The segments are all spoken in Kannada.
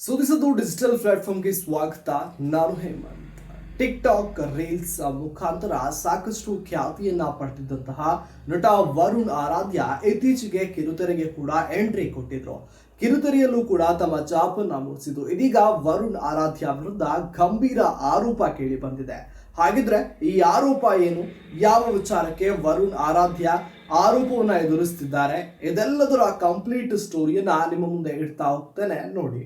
ಸುದ್ದಿಸೋದು ಡಿಜಿಟಲ್ ಪ್ಲಾಟ್ಫಾರ್ಮ್ಗೆ ಸ್ವಾಗತ. ನಾನು ಹೇಮಂತ್. ಟಿಕ್ ಟಾಕ್ ರೀಲ್ಸ್ ಮುಖಾಂತರ ಸಾಕಷ್ಟು ಖ್ಯಾತಿಯನ್ನ ಪಡೆದಿದ್ದಂತಹ ನಟ ವರುಣ್ ಆರಾಧ್ಯ ಇತ್ತೀಚೆಗೆ ಕಿರುತೆರೆಗೆ ಕೂಡ ಎಂಟ್ರಿ ಕೊಟ್ಟಿದ್ರು. ಕಿರುತೆರೆಯಲ್ಲೂ ಕೂಡ ತಮ್ಮ ಚಾಪನ್ನ ಮೂಡಿಸಿದ್ರು. ಇದೀಗ ವರುಣ್ ಆರಾಧ್ಯ ವಿರುದ್ಧ ಗಂಭೀರ ಆರೋಪ ಕೇಳಿ ಬಂದಿದೆ. ಹಾಗಿದ್ರೆ ಈ ಆರೋಪ ಏನು, ಯಾವ ವಿಚಾರಕ್ಕೆ ವರುಣ್ ಆರಾಧ್ಯ ಆರೋಪವನ್ನ ಎದುರಿಸುತ್ತಿದ್ದಾರೆ, ಇದೆಲ್ಲದರ ಕಂಪ್ಲೀಟ್ ಸ್ಟೋರಿಯನ್ನ ನಿಮ್ಮ ಮುಂದೆ ಇಡ್ತಾ ಹೋಗ್ತೇನೆ, ನೋಡಿ.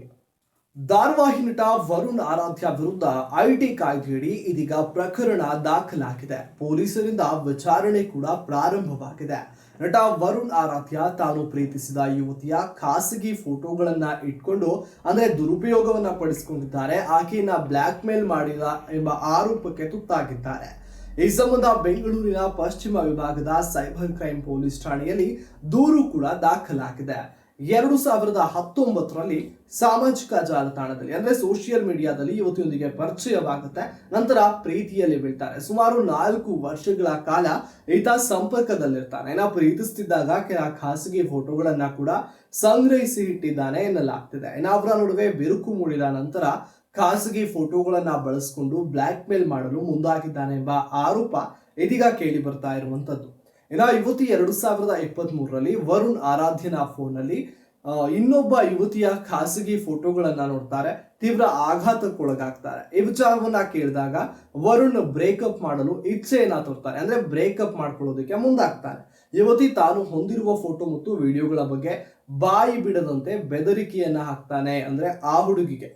ಧಾರಾವಾಹಿ ನಟ ವರುಣ್ ಆರಾಧ್ಯ ವಿರುದ್ಧ ಐಟಿ ಕಾಯ್ದೆಯಡಿ ಇದೀಗ ಪ್ರಕರಣ ದಾಖಲಾಗಿದೆ. ಪೊಲೀಸರಿಂದ ವಿಚಾರಣೆ ಕೂಡ ಪ್ರಾರಂಭವಾಗಿದೆ. ನಟ ವರುಣ್ ಆರಾಧ್ಯ ತಾನು ಪ್ರೀತಿಸಿದ ಯುವತಿಯ ಖಾಸಗಿ ಫೋಟೋಗಳನ್ನ ಇಟ್ಕೊಂಡು ಅಂದ್ರೆ ದುರುಪಯೋಗವನ್ನ ಪಡಿಸಿಕೊಂಡಿದ್ದಾರೆ. ಆಕೆಯನ್ನ ಬ್ಲಾಕ್ ಮೇಲ್ ಮಾಡಿದ ಎಂಬ ಆರೋಪಕ್ಕೆ ತುತ್ತಾಗಿದ್ದಾರೆ. ಈ ಸಂಬಂಧ ಬೆಂಗಳೂರಿನ ಪಶ್ಚಿಮ ವಿಭಾಗದ ಸೈಬರ್ ಕ್ರೈಮ್ ಪೊಲೀಸ್ ಠಾಣೆಯಲ್ಲಿ ದೂರು ಕೂಡ ದಾಖಲಾಗಿದೆ. 2019ರಲ್ಲಿ ಸಾಮಾಜಿಕ ಜಾಲತಾಣದಲ್ಲಿ ಅಂದ್ರೆ ಸೋಷಿಯಲ್ ಮೀಡಿಯಾದಲ್ಲಿ ಯುವತಿಯೊಂದಿಗೆ ಪರಿಚಯವಾಗುತ್ತೆ. ನಂತರ ಪ್ರೀತಿಯಲ್ಲಿ ಬೀಳ್ತಾರೆ. ಸುಮಾರು 4 ವರ್ಷಗಳ ಕಾಲ ಈತ ಸಂಪರ್ಕದಲ್ಲಿರ್ತಾನೆ. ಪ್ರೀತಿಸ್ತಿದ್ದಾಗ ಕೆಲ ಖಾಸಗಿ ಫೋಟೋಗಳನ್ನ ಕೂಡ ಸಂಗ್ರಹಿಸಿ ಇಟ್ಟಿದ್ದಾನೆ ಎನ್ನಲಾಗ್ತಿದೆ. ಅವರ ನಡುವೆ ಬಿರುಕು ಮೂಡಿದ ನಂತರ ಖಾಸಗಿ ಫೋಟೋಗಳನ್ನ ಬಳಸಿಕೊಂಡು ಬ್ಲಾಕ್ ಮೇಲ್ ಮಾಡಲು ಮುಂದಾಗಿದ್ದಾನೆ ಎಂಬ ಆರೋಪ ಇದೀಗ ಕೇಳಿ ಬರ್ತಾ ಇರುವಂತದ್ದು. ಯುವತಿ 2023ರಲ್ಲಿ ವರುಣ್ ಆರಾಧ್ಯನ ಫೋನ್ ನಲ್ಲಿ ಇನ್ನೊಬ್ಬ ಯುವತಿಯ ಖಾಸಗಿ ಫೋಟೋಗಳನ್ನ ನೋಡ್ತಾರೆ. ತೀವ್ರ ಆಘಾತಕ್ಕೊಳಗಾಗ್ತಾರೆ. ಈ ವಿಚಾರವನ್ನ ಕೇಳಿದಾಗ ವರುಣ್ ಬ್ರೇಕಪ್ ಮಾಡಲು ಇಚ್ಛೆಯನ್ನ ತೋರ್ತಾರೆ. ಅಂದ್ರೆ ಬ್ರೇಕಪ್ ಮಾಡ್ಕೊಳ್ಳೋದಕ್ಕೆ ಮುಂದಾಗ್ತಾರೆ. ಯುವತಿ ತಾನು ಹೊಂದಿರುವ ಫೋಟೋ ಮತ್ತು ವಿಡಿಯೋಗಳ ಬಗ್ಗೆ ಬಾಯಿ ಬಿಡದಂತೆ ಬೆದರಿಕೆಯನ್ನ ಹಾಕ್ತಾನೆ. ಅಂದ್ರೆ ಆ ಹುಡುಗಿಗೆ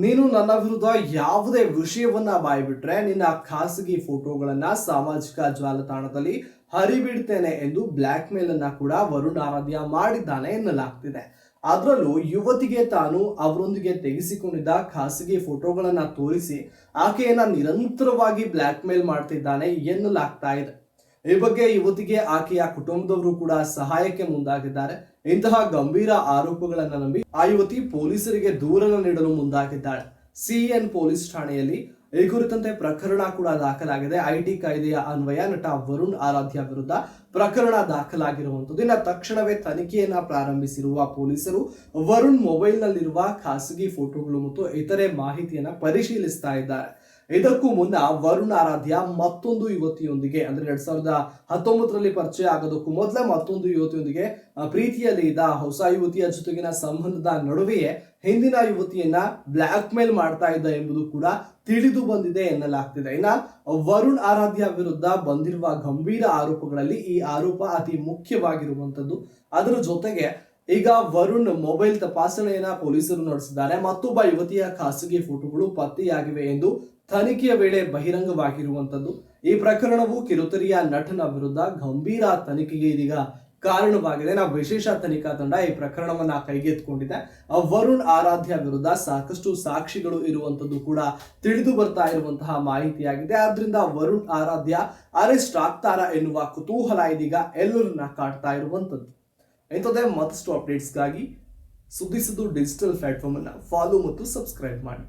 ನೀನು ನನ್ನ ವಿರುದ್ಧ ಯಾವುದೇ ವಿಷಯವನ್ನ ಬಾಯ್ಬಿಟ್ರೆ ನಿನ್ನ ಖಾಸಗಿ ಫೋಟೋಗಳನ್ನ ಸಾಮಾಜಿಕ ಜಾಲತಾಣದಲ್ಲಿ ಹರಿಬಿಡ್ತೇನೆ ಎಂದು ಬ್ಲಾಕ್ ಮೇಲ್ ಅನ್ನ ಕೂಡ ವರುಣ್ ಆರಾಧ್ಯ ಮಾಡಿದ್ದಾನೆ ಎನ್ನಲಾಗ್ತಿದೆ. ಅದರಲ್ಲೂ ಯುವತಿಗೆ ತಾನು ಅವರೊಂದಿಗೆ ತೆಗೆಸಿಕೊಂಡಿದ್ದ ಖಾಸಗಿ ಫೋಟೋಗಳನ್ನ ತೋರಿಸಿ ಆಕೆಯನ್ನ ನಿರಂತರವಾಗಿ ಬ್ಲಾಕ್ ಮೇಲ್ ಮಾಡ್ತಿದ್ದಾನೆ ಎನ್ನಲಾಗ್ತಾ ಇದೆ. ಈ ಬಗ್ಗೆ ಯುವತಿಗೆ ಆಕೆಯ ಕುಟುಂಬದವರು ಕೂಡ ಸಹಾಯಕ್ಕೆ ಮುಂದಾಗಿದ್ದಾರೆ. ಇಂತಹ ಗಂಭೀರ ಆರೋಪಗಳನ್ನು ನಂಬಿ ಆ ಯುವತಿ ಪೊಲೀಸರಿಗೆ ದೂರನ್ನು ನೀಡಲು ಮುಂದಾಗಿದ್ದಾಳೆ. ಸಿಎನ್ ಪೊಲೀಸ್ ಠಾಣೆಯಲ್ಲಿ ಈ ಕುರಿತಂತೆ ಪ್ರಕರಣ ಕೂಡ ದಾಖಲಾಗಿದೆ. ಐಟಿ ಕಾಯ್ದೆಯ ಅನ್ವಯ ನಟ ವರುಣ್ ಆರಾಧ್ಯ ವಿರುದ್ಧ ಪ್ರಕರಣ ದಾಖಲಾಗಿರುವಂತದ್ದು. ತಕ್ಷಣವೇ ತನಿಖೆಯನ್ನ ಪ್ರಾರಂಭಿಸಿರುವ ಪೊಲೀಸರು ವರುಣ್ ಮೊಬೈಲ್ ನಲ್ಲಿರುವ ಖಾಸಗಿ ಫೋಟೋಗಳು ಮತ್ತು ಇತರೆ ಮಾಹಿತಿಯನ್ನ ಪರಿಶೀಲಿಸ್ತಾ ಇದ್ದಾರೆ. ಇದಕ್ಕೂ ಮುನ್ನ ವರುಣ್ ಆರಾಧ್ಯ ಮತ್ತೊಂದು ಯುವತಿಯೊಂದಿಗೆ ಅಂದ್ರೆ 2019ರಲ್ಲಿ ಪರಿಚಯ ಆಗೋದಕ್ಕೂ ಮೊದಲೇ ಮತ್ತೊಂದು ಯುವತಿಯೊಂದಿಗೆ ಪ್ರೀತಿಯಲ್ಲಿ ಇದ್ದ. ಹೊಸ ಯುವತಿಯ ಜೊತೆಗಿನ ಸಂಬಂಧದ ನಡುವೆಯೇ ಹಿಂದಿನ ಯುವತಿಯನ್ನ ಬ್ಲಾಕ್ ಮೇಲ್ ಮಾಡ್ತಾ ಇದ್ದ ಎಂಬುದು ಕೂಡ ತಿಳಿದು ಬಂದಿದೆ ಎನ್ನಲಾಗ್ತಿದೆ. ವರುಣ್ ಆರಾಧ್ಯ ವಿರುದ್ಧ ಬಂದಿರುವ ಗಂಭೀರ ಆರೋಪಗಳಲ್ಲಿ ಈ ಆರೋಪ ಅತಿ ಮುಖ್ಯವಾಗಿರುವಂತದ್ದು. ಅದರ ಜೊತೆಗೆ ಈಗ ವರುಣ್ ಮೊಬೈಲ್ ತಪಾಸಣೆಯನ್ನ ಪೊಲೀಸರು ನಡೆಸಿದ್ದಾರೆ. ಮತ್ತೊಬ್ಬ ಯುವತಿಯ ಖಾಸಗಿ ಫೋಟೋಗಳು ಪತ್ತೆಯಾಗಿವೆ ಎಂದು ತನಿಖೆಯ ವೇಳೆ ಬಹಿರಂಗವಾಗಿರುವಂತದ್ದು. ಈ ಪ್ರಕರಣವು ಕಿರುತೆರೆಯ ನಟನ ವಿರುದ್ಧ ಗಂಭೀರ ತನಿಖೆಗೆ ಇದೀಗ ಕಾರಣವಾಗಿದೆ. ವಿಶೇಷ ತನಿಖಾ ತಂಡ ಈ ಪ್ರಕರಣವನ್ನ ಕೈಗೆತ್ತಿಕೊಂಡಿದೆ. ವರುಣ್ ಆರಾಧ್ಯ ವಿರುದ್ಧ ಸಾಕಷ್ಟು ಸಾಕ್ಷಿಗಳು ಇರುವಂತದ್ದು ಕೂಡ ತಿಳಿದು ಬರ್ತಾ ಇರುವಂತಹ ಮಾಹಿತಿಯಾಗಿದೆ. ಆದ್ರಿಂದ ವರುಣ್ ಆರಾಧ್ಯ ಅರೆಸ್ಟ್ ಆಗ್ತಾರಾ ಎನ್ನುವ ಕುತೂಹಲ ಇದೀಗ ಎಲ್ಲರನ್ನ ಕಾಡ್ತಾ ಇರುವಂತದ್ದು. ಇಂಥದ್ದೇ ಮತ್ತಷ್ಟು ಅಪ್ಡೇಟ್ಸ್ಗಾಗಿ ಸುದ್ದಿಸೋದು ಡಿಜಿಟಲ್ ಪ್ಲಾಟ್ಫಾರ್ಮ್ ಅನ್ನ ಫಾಲೋ ಮತ್ತು ಸಬ್ಸ್ಕ್ರೈಬ್ ಮಾಡಿ.